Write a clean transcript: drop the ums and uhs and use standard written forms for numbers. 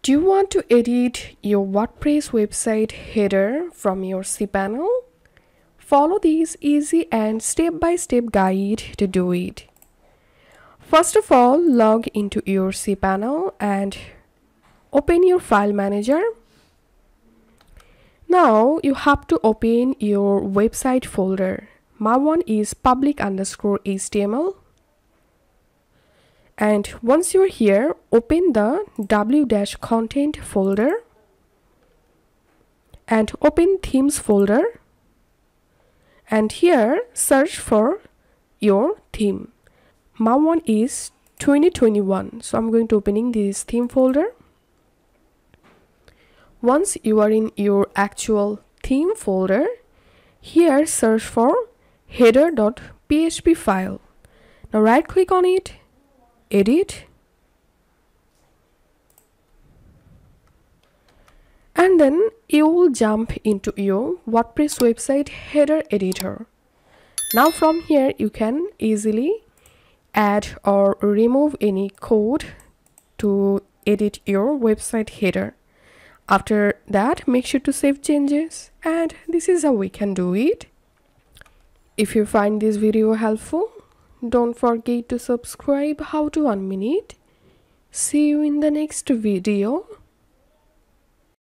Do you want to edit your WordPress website header from your cPanel? Follow this easy and step-by-step guide to do it. First of all, log into your cPanel and open your file manager. Now you have to open your website folder. My one is public_HTML. And once you're here, open the w-content folder and open themes folder, and here search for your theme. My one is 2021, so I'm going to opening this theme folder. Once you are in your actual theme folder, here search for Header.php file. Now right click on it, edit, and then you will jump into your WordPress website header editor. Now from here you can easily add or remove any code to edit your website header. After that, make sure to save changes, and this is how we can do it. If you find this video helpful, don't forget to subscribe. How to 1 minute. See you in the next video.